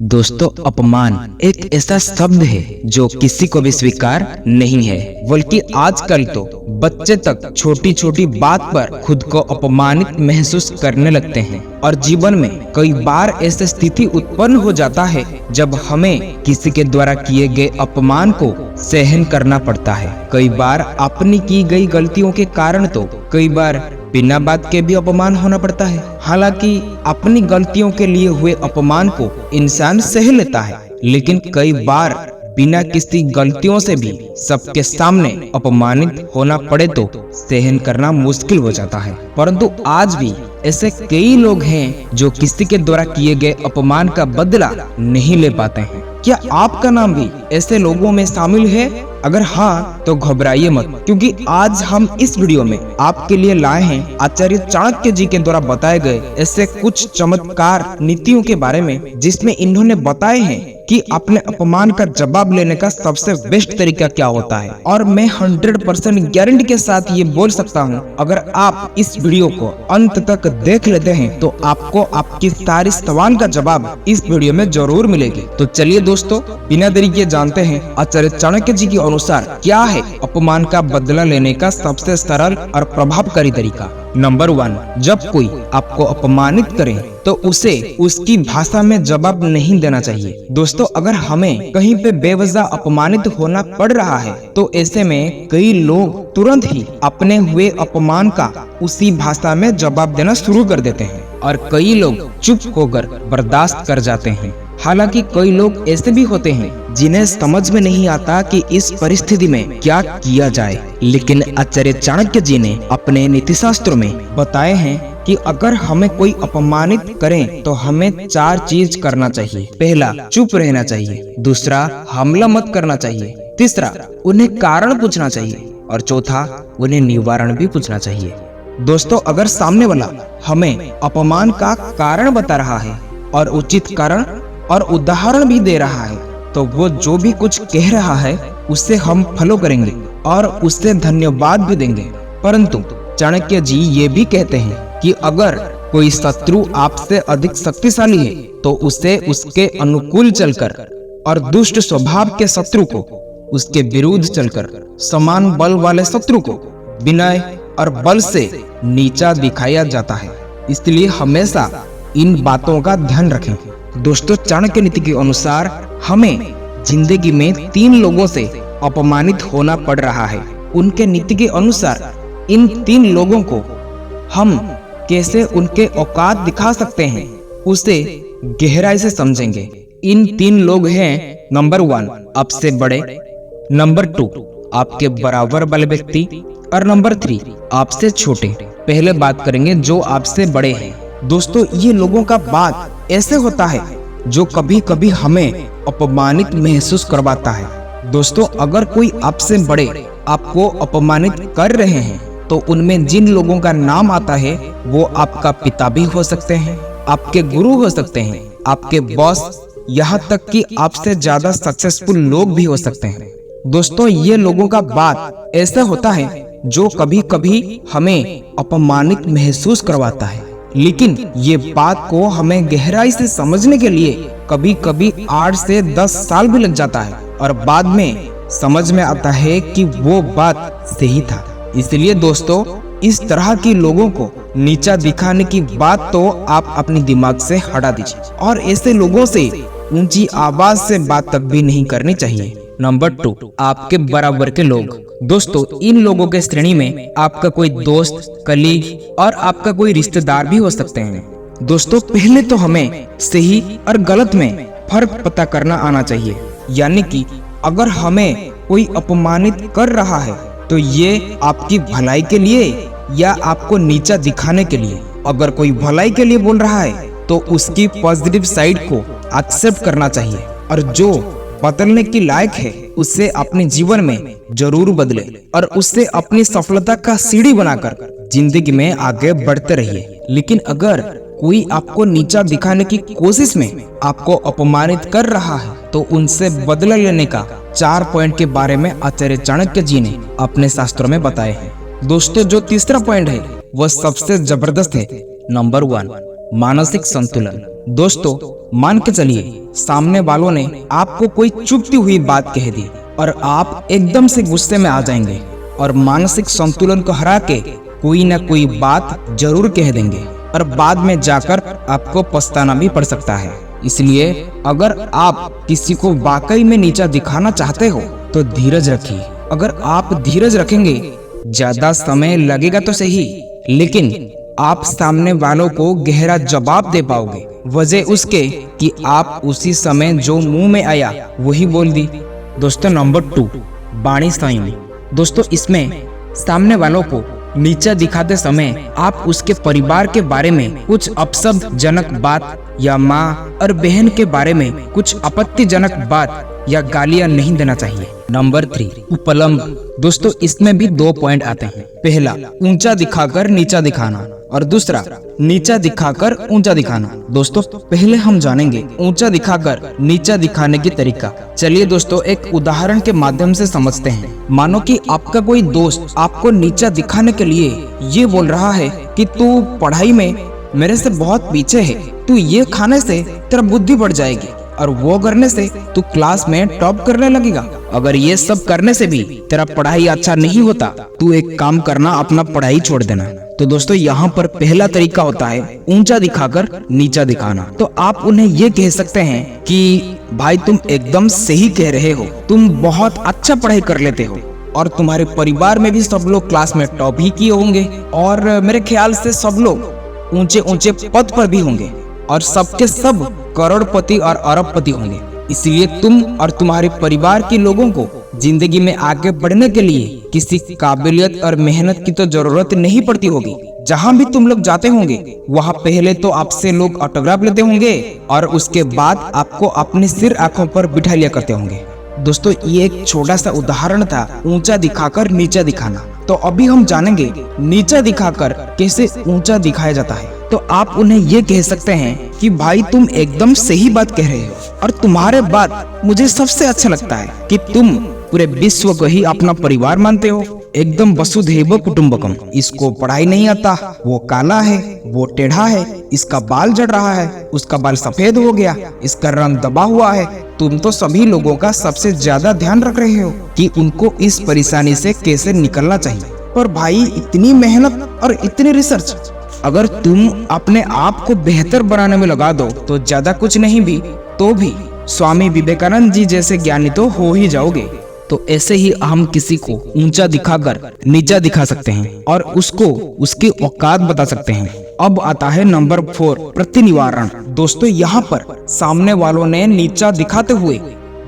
दोस्तों, अपमान एक ऐसा शब्द है जो किसी को भी स्वीकार नहीं है, बल्कि आजकल तो बच्चे तक छोटी छोटी बात पर खुद को अपमानित महसूस करने लगते हैं। और जीवन में कई बार ऐसी स्थिति उत्पन्न हो जाता है जब हमें किसी के द्वारा किए गए अपमान को सहन करना पड़ता है। कई बार अपनी की गई गलतियों के कारण तो कई बार बिना बात के भी अपमान होना पड़ता है। हालांकि अपनी गलतियों के लिए हुए अपमान को इंसान सह लेता है, लेकिन कई बार बिना किसी गलतियों से भी सबके सामने अपमानित होना पड़े तो सहन करना मुश्किल हो जाता है। परंतु आज भी ऐसे कई लोग हैं जो किसी के द्वारा किए गए अपमान का बदला नहीं ले पाते हैं। क्या आपका नाम भी ऐसे लोगों में शामिल है? अगर हाँ तो घबराइए मत, क्योंकि आज हम इस वीडियो में आपके लिए लाए हैं आचार्य चाणक्य जी के द्वारा बताए गए ऐसे कुछ चमत्कार नीतियों के बारे में, जिसमें इन्होंने बताए हैं कि अपने अपमान का जवाब लेने का सबसे बेस्ट तरीका क्या होता है। और मैं 100% गारंटी के साथ ये बोल सकता हूँ, अगर आप इस वीडियो को अंत तक देख लेते हैं तो आपको आपकी सारी सवाल का जवाब इस वीडियो में जरूर मिलेगी। तो चलिए दोस्तों, बिना देरी के जानते हैं आचार्य चाणक्य जी के अनुसार क्या है अपमान का बदला लेने का सबसे सरल और प्रभावकारी तरीका। नंबर 1, जब कोई आपको अपमानित करे तो उसे उसकी भाषा में जवाब नहीं देना चाहिए। दोस्तों, अगर हमें कहीं पे बेवजह अपमानित होना पड़ रहा है तो ऐसे में कई लोग तुरंत ही अपने हुए अपमान का उसी भाषा में जवाब देना शुरू कर देते हैं और कई लोग चुप होकर बर्दाश्त कर जाते हैं। हालांकि कई लोग ऐसे भी होते हैं जिन्हें समझ में नहीं आता कि इस परिस्थिति में क्या किया जाए, लेकिन आचार्य चाणक्य जी ने अपने नीति शास्त्रों में बताए हैं कि अगर हमें कोई अपमानित करे तो हमें 4 चीज करना चाहिए। पहला, चुप रहना चाहिए। दूसरा, हमला मत करना चाहिए। तीसरा, उन्हें कारण पूछना चाहिए। और चौथा, उन्हें निवारण भी पूछना चाहिए। दोस्तों, अगर सामने वाला हमें अपमान का कारण बता रहा है और उचित कारण और उदाहरण भी दे रहा है, तो वो जो भी कुछ कह रहा है उससे हम फॉलो करेंगे और उससे धन्यवाद भी देंगे। परंतु चाणक्य जी ये भी कहते हैं कि अगर कोई शत्रु आपसे अधिक शक्तिशाली है तो उसे उसके अनुकूल चलकर और दुष्ट स्वभाव के शत्रु को उसके विरुद्ध चलकर समान बल वाले शत्रु को विनय और बल से नीचा दिखाया जाता है। इसलिए हमेशा इन बातों का ध्यान रखें। दोस्तों, चाणक्य नीति के अनुसार हमें जिंदगी में 3 लोगों से अपमानित होना पड़ रहा है। उनके नीति के अनुसार इन 3 लोगों को हम कैसे उनके औकात दिखा सकते हैं उसे गहराई से समझेंगे। इन 3 लोग हैं, नंबर 1, आपसे बड़े। नंबर 2, आपके बराबर वाले व्यक्ति। और नंबर 3, आपसे छोटे। पहले बात करेंगे जो आपसे बड़े हैं। दोस्तों, ये लोगों का बात ऐसे होता है जो कभी कभी हमें अपमानित महसूस करवाता है। दोस्तों, अगर कोई आपसे बड़े आपको अपमानित कर रहे हैं तो उनमें जिन लोगों का नाम आता है वो आपका पिता भी हो सकते हैं, आपके गुरु हो सकते हैं, आपके बॉस, यहाँ तक कि आपसे ज्यादा सक्सेसफुल लोग भी हो सकते हैं। दोस्तों, ये लोगों का बात ऐसा होता है जो कभी कभी हमें अपमानित महसूस करवाता है, लेकिन ये बात को हमें गहराई से समझने के लिए कभी कभी 8 से 10 साल भी लग जाता है और बाद में समझ में आता है कि वो बात सही था। इसलिए दोस्तों, इस तरह के लोगों को नीचा दिखाने की बात तो आप अपने दिमाग से हटा दीजिए और ऐसे लोगों से ऊंची आवाज से बात तक भी नहीं करनी चाहिए। नंबर 2, आपके बराबर के लोग। दोस्तों, इन लोगों के श्रेणी में आपका कोई दोस्त, कलीग और आपका कोई रिश्तेदार भी हो सकते हैं। दोस्तों, पहले तो हमें सही और गलत में फर्क पता करना आना चाहिए। यानी कि अगर हमें कोई अपमानित कर रहा है तो ये आपकी भलाई के लिए या आपको नीचा दिखाने के लिए। अगर कोई भलाई के लिए बोल रहा है तो उसकी पॉजिटिव साइड को एक्सेप्ट करना चाहिए और जो बदलने की लायक है उससे अपने जीवन में जरूर बदले और उससे अपनी सफलता का सीढ़ी बनाकर जिंदगी में आगे बढ़ते रहिए। लेकिन अगर कोई आपको नीचा दिखाने की कोशिश में आपको अपमानित कर रहा है तो उनसे बदला लेने का 4 पॉइंट के बारे में आचार्य चाणक्य जी ने अपने शास्त्रों में बताए हैं। दोस्तों, जो तीसरा पॉइंट है वह सबसे जबरदस्त है। नंबर 1, मानसिक संतुलन। दोस्तों, मान के चलिए सामने वालों ने आपको कोई चुभती हुई बात कह दी और आप एकदम से गुस्से में आ जाएंगे और मानसिक संतुलन को हरा के कोई ना कोई बात जरूर कह देंगे और बाद में जाकर आपको पछताना भी पड़ सकता है। इसलिए अगर आप किसी को वाकई में नीचा दिखाना चाहते हो तो धीरज रखिए। अगर आप धीरज रखेंगे, ज्यादा समय लगेगा तो सही, लेकिन आप सामने वालों को गहरा जवाब दे पाओगे। वजह उसके कि आप उसी समय जो मुंह में आया वही बोल दी। दोस्तों नंबर 2, वाणी संयम। दोस्तों इसमें सामने वालों को नीचा दिखाते समय आप उसके परिवार के बारे में कुछ अपशब्दजनक बात या माँ और बहन के बारे में कुछ आपत्तिजनक बात या गालियां नहीं देना चाहिए। नंबर 3, उपलम्ब। दोस्तों इसमें भी 2 पॉइंट आते हैं। पहला, ऊंचा दिखाकर नीचा दिखाना और दूसरा, नीचा दिखाकर ऊंचा दिखाना। दोस्तों पहले हम जानेंगे ऊंचा दिखाकर नीचा दिखाने की तरीका। चलिए दोस्तों एक उदाहरण के माध्यम से समझते हैं। मानो कि आपका कोई दोस्त आपको नीचा दिखाने के लिए ये बोल रहा है कि तू पढ़ाई में मेरे से बहुत पीछे है, तू ये खाने से तेरा बुद्धि बढ़ जाएगी और वो करने से तू क्लास में टॉप करने लगेगा। अगर ये सब करने से भी तेरा पढ़ाई अच्छा नहीं होता, तू एक काम करना, अपना पढ़ाई छोड़ देना। तो दोस्तों यहाँ पर पहला तरीका होता है ऊंचा दिखाकर नीचा दिखाना। तो आप उन्हें ये कह सकते हैं कि भाई तुम एकदम सही कह रहे हो, तुम बहुत अच्छा पढ़ाई कर लेते हो और तुम्हारे परिवार में भी सब लोग क्लास में टॉप ही किए होंगे और मेरे ख्याल से सब लोग ऊंचे ऊंचे पद पर भी होंगे और सबके सब करोड़पति और अरबपति होंगे। इसलिए तुम और तुम्हारे परिवार के लोगों को जिंदगी में आगे बढ़ने के लिए किसी काबिलियत और मेहनत की तो जरूरत नहीं पड़ती होगी। जहाँ भी तुम लोग जाते होंगे वहाँ पहले तो आपसे लोग ऑटोग्राफ लेते होंगे और उसके बाद आपको अपने सिर आंखों पर बिठा लिया करते होंगे। दोस्तों ये एक छोटा सा उदाहरण था ऊंचा दिखाकर नीचा दिखाना। तो अभी हम जानेंगे नीचा दिखाकर कैसे ऊंचा दिखाया जाता है। तो आप उन्हें ये कह सकते हैं कि भाई तुम एकदम सही बात कह रहे हो और तुम्हारे बात मुझे सबसे अच्छा लगता है कि तुम पूरे विश्व को ही अपना परिवार मानते हो, एकदम वसुधैव कुटुंबकम। इसको पढ़ाई नहीं आता, वो काला है, वो टेढ़ा है, इसका बाल झड़ रहा है, उसका बाल सफेद हो गया, इसका रंग दबा हुआ है। तुम तो सभी लोगों का सबसे ज्यादा ध्यान रख रहे हो कि उनको इस परेशानी से कैसे निकलना चाहिए। पर भाई इतनी मेहनत और इतनी रिसर्च, अगर तुम अपने आप को बेहतर बनाने में लगा दो तो ज्यादा कुछ नहीं भी तो भी स्वामी विवेकानंद जी जैसे ज्ञानी तो हो ही जाओगे। तो ऐसे ही हम किसी को ऊंचा दिखाकर नीचा दिखा सकते हैं और उसको उसकी औकात बता सकते हैं। अब आता है नंबर 4, प्रतिनिवारण। दोस्तों यहाँ पर सामने वालों ने नीचा दिखाते हुए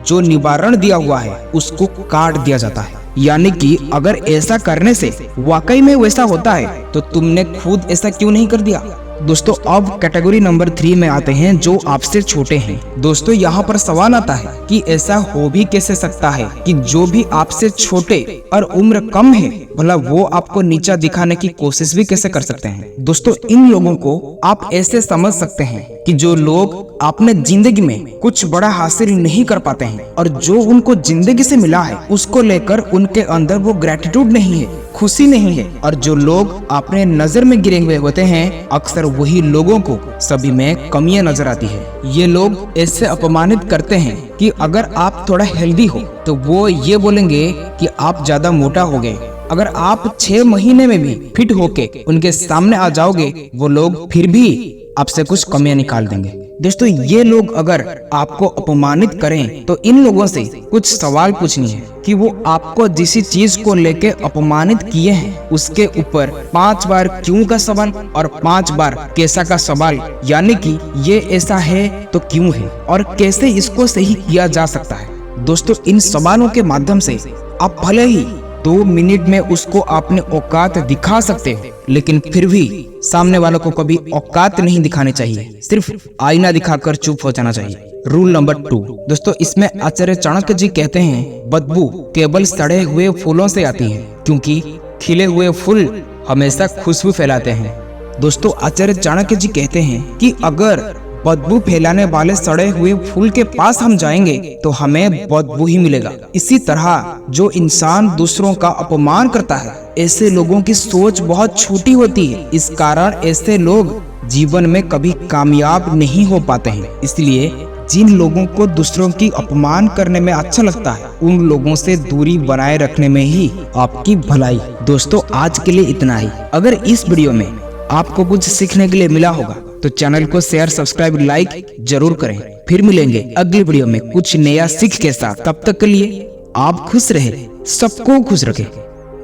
जो निवारण दिया हुआ है उसको काट दिया जाता है। यानी कि अगर ऐसा करने से वाकई में वैसा होता है तो तुमने खुद ऐसा क्यों नहीं कर दिया। दोस्तों अब कैटेगरी नंबर 3 में आते हैं जो आपसे छोटे हैं। दोस्तों यहाँ पर सवाल आता है कि ऐसा हो भी कैसे सकता है कि जो भी आपसे छोटे और उम्र कम है भला वो आपको नीचा दिखाने की कोशिश भी कैसे कर सकते हैं। दोस्तों इन लोगों को आप ऐसे समझ सकते हैं कि जो लोग अपने जिंदगी में कुछ बड़ा हासिल नहीं कर पाते हैं और जो उनको जिंदगी से मिला है उसको लेकर उनके अंदर वो ग्रेटिट्यूड नहीं है, खुशी नहीं है। और जो लोग अपने नजर में गिरे हुए होते हैं अक्सर वही लोगों को सभी में कमियां नजर आती है। ये लोग ऐसे अपमानित करते हैं कि अगर आप थोड़ा हेल्दी हो तो वो ये बोलेंगे कि आप ज्यादा मोटा हो गए। अगर आप 6 महीने में भी फिट होके उनके सामने आ जाओगे वो लोग फिर भी आपसे कुछ कमियां निकाल देंगे। दोस्तों ये लोग अगर आपको अपमानित करें तो इन लोगों से कुछ सवाल पूछनी है कि वो आपको जिस चीज को लेके अपमानित किए हैं उसके ऊपर 5 बार क्यों का सवाल और 5 बार कैसा का सवाल, यानी कि ये ऐसा है तो क्यों है और कैसे इसको सही किया जा सकता है। दोस्तों इन सवालों के माध्यम से आप भले ही 2 मिनट में उसको अपने औकात दिखा सकते हो, लेकिन फिर भी सामने वालों को कभी औकात नहीं दिखाने चाहिए, सिर्फ आईना दिखाकर चुप हो जाना चाहिए। रूल नंबर 2 दोस्तों इसमें आचार्य चाणक्य जी कहते हैं बदबू केवल सड़े हुए फूलों से आती है क्योंकि खिले हुए फूल हमेशा खुशबू फैलाते हैं। दोस्तों आचार्य चाणक्य जी कहते हैं कि अगर बदबू फैलाने वाले सड़े हुए फूल के पास हम जाएंगे तो हमें बदबू ही मिलेगा। इसी तरह जो इंसान दूसरों का अपमान करता है ऐसे लोगों की सोच बहुत छोटी होती है। इस कारण ऐसे लोग जीवन में कभी कामयाब नहीं हो पाते हैं। इसलिए जिन लोगों को दूसरों की अपमान करने में अच्छा लगता है, उन लोगों से दूरी बनाए रखने में ही आपकी भलाई। दोस्तों, आज के लिए इतना ही। अगर इस वीडियो में आपको कुछ सीखने के लिए मिला होगा तो चैनल को शेयर, सब्सक्राइब, लाइक जरूर करें। फिर मिलेंगे अगली वीडियो में कुछ नया सीख के साथ। तब तक के लिए आप खुश रहे, सबको खुश रखें।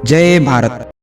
जय भारत।